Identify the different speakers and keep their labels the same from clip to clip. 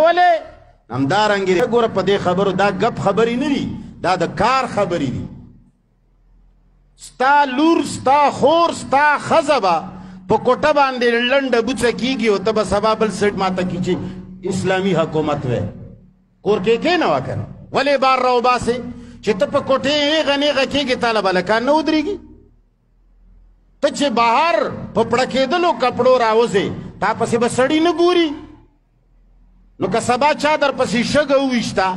Speaker 1: ولې همدارنګې ګوره په دې خبرو دا ګپ خبرې نه دي دا د کار خبرې دي ستا لور ستا خور ستا ښځه به په کوټه باندې لنډه بوڅه کېږي او ته به سبا بل سټ ماته کړي چې اسلامي حکومت وی کور کې کېنوه که نه ولې بار راوباسې چې ته په کوټې هېغه نیغه کېږي تاله به لکان نه ودرېږي ته چې بهر په پړکېدلو کپړو راوځې تا پسې به سړي نه ګوري نو که سبا چا در پسې شګه وویشته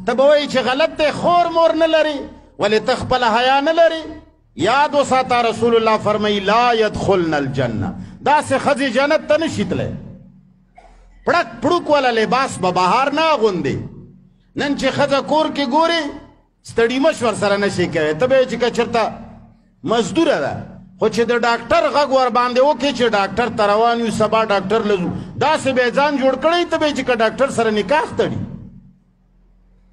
Speaker 1: ته به وایي چې غلط دی خور مور نه لري ولې ته خپله حیا نه لري یاد وساته رسول الله فرمایي لا يدخلن الجنه داسې ښځې جنت ته نشي تلی پړک پړوک والا لباس به بهر نه اغوندې نن چې ښځه کور کې ګورې ستړي مش ورسره نشي کوې ته به یې چې که چېرته مزدوره ده خو چې د ډاکټر غږ ورباندې وکړې چې ډاکټر ته روان یو سبا ډاکټر له ځو داسې به یې ځان جوړ کړی ته به یې چې که ډاکټر سره نکاح تړي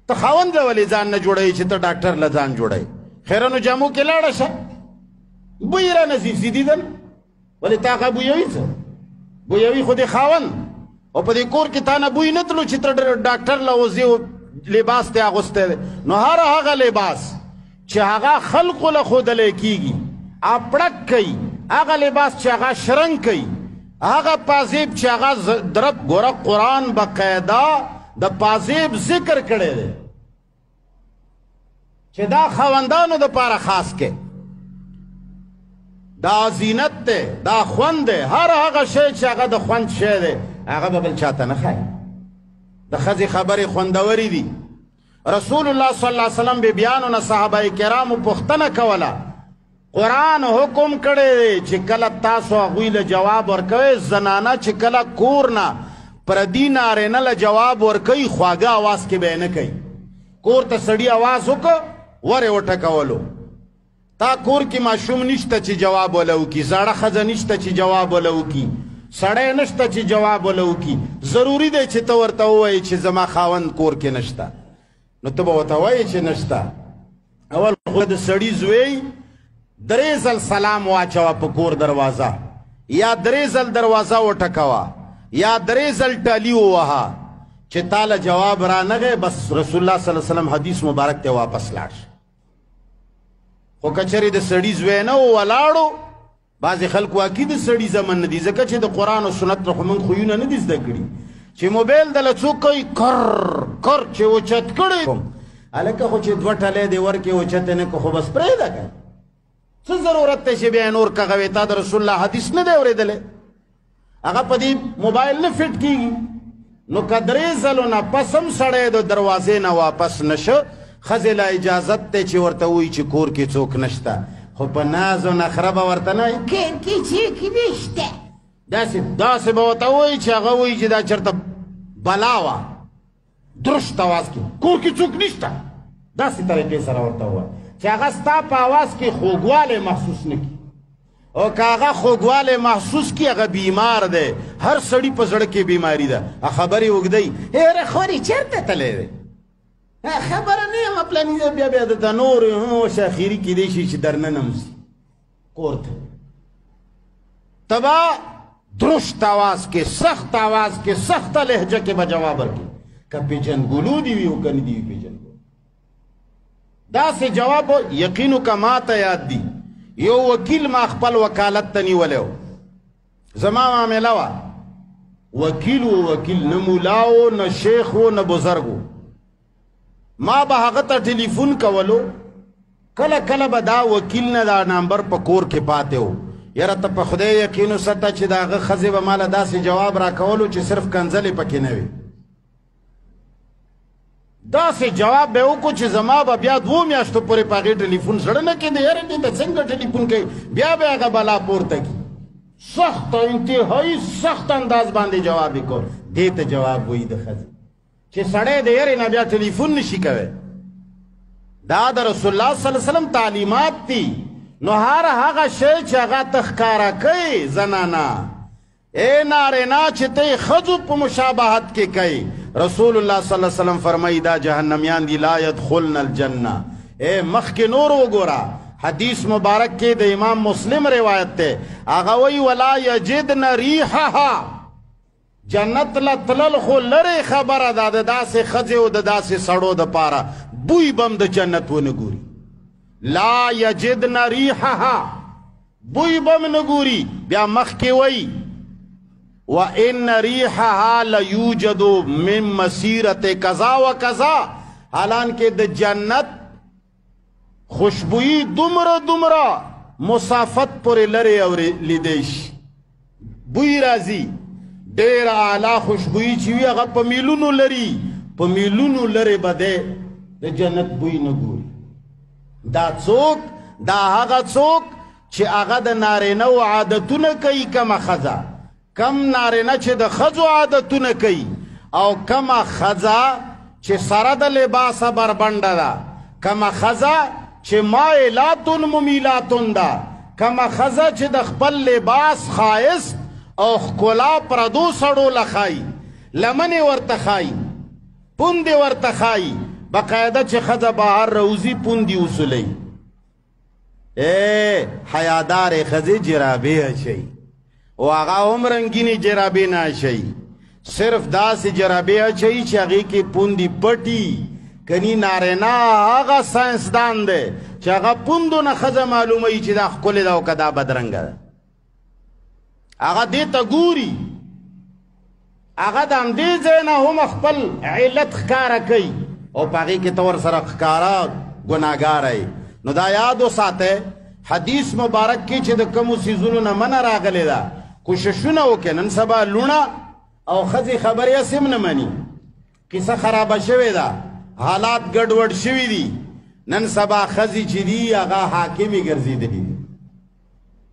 Speaker 1: ته خاوند له ولې ځان نه جوړوي چې ته ډاکټر له ځان جوړوي خیرنو جامو کې لاړه شه بوی را نصیب سي دیدن ولې تا هغه بویوي څه بویوي خو دې خاوند او په دې کور کې تا نه بوی نه تلو چې ته ډاکټر له وځې لباس ته اغوستی دی نو هر هغه لباس چې هغه خلقو له ښودلی کېږي اپړک کوي هغه لباس چې هغه شرنګ کوي هغه پازیب چې هغه درب ګوره قرآن بقاعده د پازیب ذکر کړی دی چې دا خاوندانو دپاره خاص کې دا زینت دی دا خوند دی هر هغه شی چې هغه د خوند شی دی هغه به بل چاته نه ښایي د ښځې خبرې خوندورې دي رسول الله صلی الله علیه وسلم بیبیانو نه صحابه کرامو پوښتنه کوله قرآن حکم کړی دی چې کله تاسو هغوی له جواب ورکوئ زنانه چې کله کور نه پردي نارینه له جواب ورکوي خواږه اواز کې به یې نه کوي کور ته سړي اواز وکړه ور یې وټکولو تا کور کې ماشوم نشته چې جواب وله وکړي زاړه ښځه نشته چې جواب وله وکړي سړی نشته چې جواب وله وکړي ضروري دی چې ته ورته ووایې چې زما خاوند کور کې نشته نو ته به ورته وایې چې نشته اول خو د سړي زوی درې ځل سلام واچوه په کور دروازه یا درې ځل دروازه وټکوه یا درې ځل ټالي ووهه چې تاله جواب رانغی بس رسول الله صلی الله علیه وسلم حدیث مبارک ته واپس لاړ شه خو که چېرې د سړي زوی نه و ولاړو بعضې خلک واقعي د سړي زمن نه دي ځکه چې د قرآن او سنت نه خو موږ خویونه نه دي زده کړي چې موبایل دله څوک کوي کر کر چې اوچت کړی هلکه خو چې دوه ټلی دې ورکې اوچتې نه که خو بس پرېږده که څه ضرورت دی چې بیا نور کغوې تا د رسول الله حدیث نه دی اورېدلی هغه په دې موبایل نه فټ کېږي نو که درې ځلو نه پس هم سړی د دروازې نه واپس نشه ښځې له اجازت دی چې ورته ووایي چې کور کې څوک نشته خو په ناز و نخره به ورته نه وایي کور کې څوک نشته داسې به ورته ووایي چې هغه وایي چې دا چېرته بلا وه درشت اواز کې کور کې څوک نشته داسې طریقې سره ورته ووایي چې هغه ستا په اواز کې خوږوالی محسوس نه کړي او که هغه خوږوالی محسوس کړي هغه بیمار دی هر سړي په زړه کې بیماري ده خبرې اوږدی هېره خورې چېرته تلی دی خبره نه یم پلاني ده بیا بیا درته نور شاخیري کیدی شي چې درننه وځي کور ته ته به درشت اواز کې سخت اواز کې سخته لهجه کې به جواب ورکړي که پیژنګلو دي وي او که نه دي وي پیژنګلو داسې جواب یقینو که ما ته یاد دي یو وکیل ما خپل وکالت ته نیولی و زما معامله وه وکیل و وکیل نه مولا و نه شیخ و نه بزرګ و ما به هغه ته ټلیفون کولو کله کله به دا وکیل نه دا نمبر په کور کې پاتې و یاره ته په خدای یقین وساته چې د هغه ښځې به ماله داسې جواب راکولو چې صرف کنځلې پکې نه وي داسې جواب به وکړو چې زما به بیا 2 میاشتو پورې په هغې ټلیفون زړه نه کېده یاره دې ته څنګه ټلیفون کوي بیا به هغه بلا پورته کړي سخت انتهایي سخت انداز باندې جواب یې کول دې ته جواب وایي د ښځې چې سړی د یارې نه بیا ټلیفون نشي کوی دا د رسول الله صلی الله علیه وسلم تعلیمات دي نو هر هغه شی چې هغه ته ښکاره کوي زنانه اے نارینه چې ته یې ښځو په مشابهت کې کوي رسول الله صلی الله علیه وسلم فرمایي دا جهنمیان دي لا يدخلن الجنه اے مخکې نور وګوره حدیث مبارک کې د امام مسلم روایت ده هغه وایي ولا یجدن ریحها جنت له تلل خو لرې خبره ده د داسې ښځې او د داسې سړو دپاره بوی به هم د جنت ونه ګوري لا یجدن ریحها بوی به هم نه ګوري بیا مخکې وایي وان ریحها لیوجد من مسیرت کذا و کذا حالانکه د جنت خوشبویی دومره مسافت پورې لرې او لیدی شي بوی راځي ډېر اعلی خوشبویي چې وي هغه په میلونو لري په میلونو لرې به دی د جنت بوی نه ګوري دا څوک دا هغه څوک چې هغه د نارینهو عادتونه کوي کمه ښځه کم نارینه چې د ښځو عادتونه کوي او کمه ښځه چې سره د لباسه بربنډه ده کمه ښځه چې مایلاتن ممیلاتن ده کمه ښځه چې د خپل لباس ښایست او ښکلا پردو سړو له ښایي لمنې ورته ښایي پوندې ورته ښایي بقاعده چې ښځه بهر راوځي پوندې وسولوي حیادارې ښځې جرابې اچوي او هغه هم رنګینې جرابې نه اچوي صرف داسې جرابې اچوي چې هغې کې پوندې پټي کنی نارینه هغه ساینسدان دی چې هغه پوندو نه ښځه معلوموي چې دا ښکلې ده او که دا بدرنګه ده هغه دې ته ګوري هغه د همدې ځای نه هم خپل علت ښکاره کوي او په هغې کې ته ورسره ښکاره ګناهګاره نو دا یاد وساتئ حدیث مبارک کې چې د کومو څیزونو نه منع راغلې ده کوششونه وکړئ نن سبا لوڼه او ښځې خبرې هسې هم نه مني کیسه خرابه شوې ده حالات ګډوډ شوي دي نن سبا ښځې چې دي هغه حاکمې ګرځېدلي دي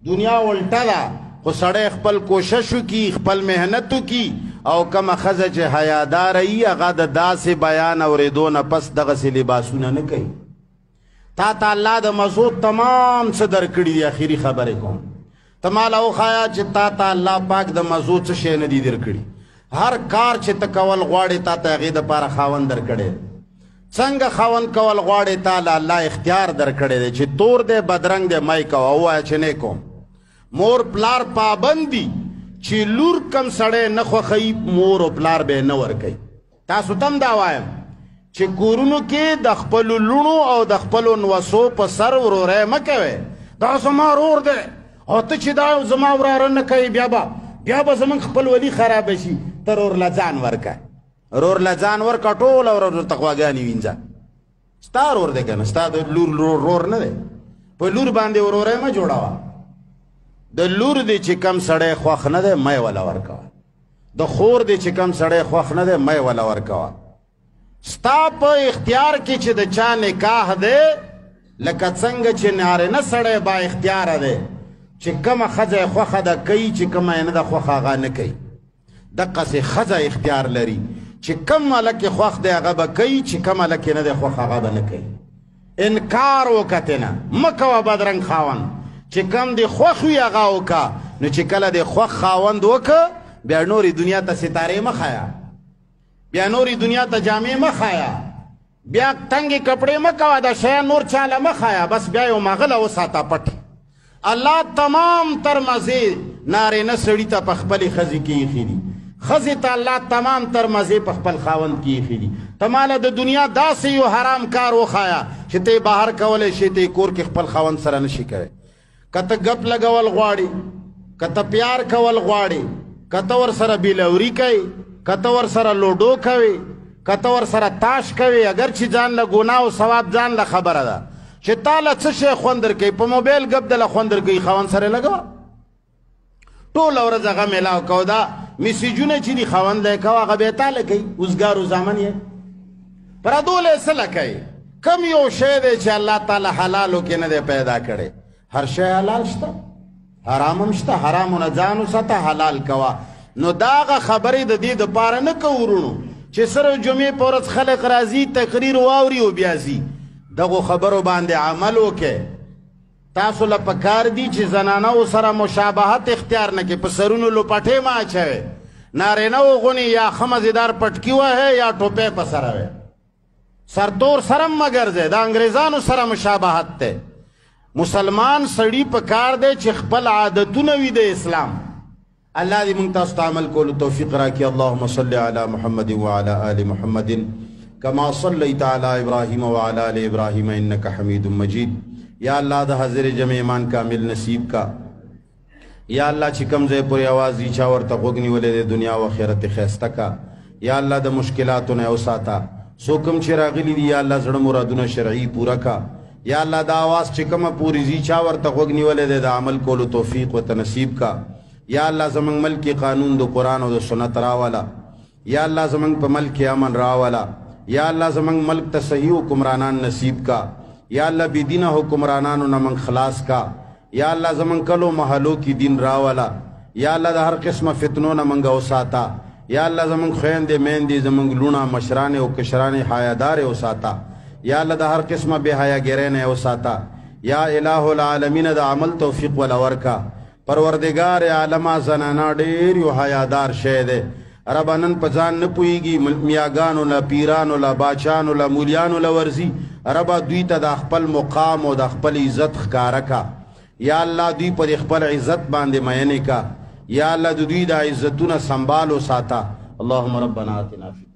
Speaker 1: دنیا الټه ده خو سړی خپل کوشش وکړي خپل محنت وکړي او کومه ښځه چې حیاداره وي هغه د داسې بیان اورېدو نه پس دغسې لباسونه نه کوي تا ته الله د مزو تمام څه درکړي دي اخري خبرې کوم ته ماله وښایه چې تا ته الله پاک د مزو څه شی نه دي درکړي هر کار چې ته کول غواړې تا ته هغې دپاره خاوند درکړی څنګه خاوند کول غواړې تا له الله اختیار درکړی دی چې تور دی بدرنګ دی مای کوه ووایه چې نه کوم مور پلار پابند دي چې لور کم سړی نه خوښوي مور او پلار به یې نه ورکوي تاسو ته هم دا وایم چې کورونو کې د خپلو لوڼو او د خپلو نوسو په سر وروری مه کوئ دا زما ورور دی او ته چې دا زما وراره نه کوي بیا به زموږ خپل ولي خرابه شي ته رور له ځان ورکه رور له ځان ورکه ټوله ورځ ورته غواګانې وینځه ستا رور دی که نه ستا د لور رور نه دی په لور باندې وروری مه جوړوه د لور دی چې کم سړی خوښ نه دی مه یې وله ورکوه د خور دی چې کم سړی خوښ نه دی مه یې وله ورکوه ستا په اختیار کې چې د چا نکاح دی لکه څنګه چې نارینه سړی با اختیاره دی چې کومه ښځه یې خوښه ده کوي چې کومه یې نه ده خوښه هغه نه کوي دقسې ښځه اختیار لري چې کوم هلک یې خوښ دی هغه به کوي چې کوم هلک یې نه دی خوښ هغه به نه کوي انکار وکړه تېنه مه کوه بدرنګ خاوند چې کم دی خوښ وي هغه وکړه نو چې کله دی خوښ خاوند وکړه بیا نورې دنیا ته ستارې مه ښایه بیا نورې دنیا ته جامې مه ښایه بیا تنګې کپړې مه کوه دا شیان نور چاله مه ښایه بس بیا یو مغله وساته پټ الله تمام تر مزې نارینه سړي ته په خپلې ښځې کې ایښي دي ښځې ته الله تمام تر مزې په خپل خاوند کې ایښي دي ته ماله د دنیا داسې یو حرام کار وښایه چې ته یې بهر کولی شي ته یې کور کې خپل خاوند سره نشي کوی که ته ګپ لګول غواړې که ته پیار کول غواړې که ته ورسره بیلوري کوې که ته ورسره لوډو کوې که ته ورسره تاش کوې اگر چې ځان له ګناه او ثواب ځان له خبره ده چې تا له څه شی خوند درکوي په موبایل ګپ دله خوند درکوي خاوند سره لګوه ټوله ورځ هغه میلاو کوه دا میسیجونه چې دي خاوند له یې کوه هغه بیا تا له کوي اوزګار و زامن یې پردو له یې څه له کوي کم یو شی دی چې الله تعالی حلالو کې نه دی پیدا کړی هر شی حلال شته حرام هم شته حرامونه ځان وساته حلال کوه نو دا هغه خبرې د دې دپاره نه کوو ورونو چې صرف جمعې په ورځ خلک راځي تقریر واوري او بیا ځي دغو خبرو باندې عمل وکړئ تاسو له پکار دي چې زنانو سره مشابهت اختیار نه کړئ په سرونو لوپټې مه اچوئ نارینهو غونې یا ښه مزیدار پټکي وهئ یا ټوپۍ په سره وئ سرتور سره هم مه ګرځئ د انګریزانو سره مشابهت دی مسلمان سړي په کار دی چې خپل عادتونه وي د اسلام الله دې موږ تاسو ته عمل کولو توفیق راکړي. اللهم صل علی محمد وعلى آل محمد كما صليت على ابراهيم وعلى آل ابراهيم انك حميد مجيد. یا الله د حاضر جمع ایمان کامل نصیب کا. یا الله چې کوم ځای پورې आवाज یې چا ورته غوږ نیولې د دنیا او آخرت ښایسته کا. یا الله د مشکلاتو نه وساته. څوک کوم چې راغلي دي یا الله زړه مرادونه شرعي پوره کا. یا الله دا आवाज چې کومه پوری زی چا ورته غوږ نیولې د عمل کولو توفیق و نصیب کا. یا الله زمنګ ملک قانون د قرآن او د سنت راوالا. یا الله زمنګ په ملک امن راوالا. یا الله زمنګ ملک ته صحیح حکمرانان نصیب کا. یا الله بی دینه حکمرانانو نه من خلاص کا. یا الله زمنګ کلو محلو کی دین راوالا. یا الله د هر قسمه فتنو نه منګه وساتا. یا الله زمنګ خويندې میندې زمنګ لونه مشران او کشران حیادار وساتا. یا الله د هر قسمه بے حیاګرۍ نه وساتا. یا الہ العالمین د عمل توفیق ولا ورکا. پروردگار عالم زنانا ډیر یو حیادار شه ده. رب نن پځان نه پويږي میاګانو لا پیرانو لا باچانو لا مولیانو لا ورزي. رب دوی ته د خپل مقام او د خپل عزت ښکارا کا. یا الله دوی پر خپل عزت باندې مینه کا. یا الله دوی د عزتونه سنبالو ساته. اللهم ربنا آتنا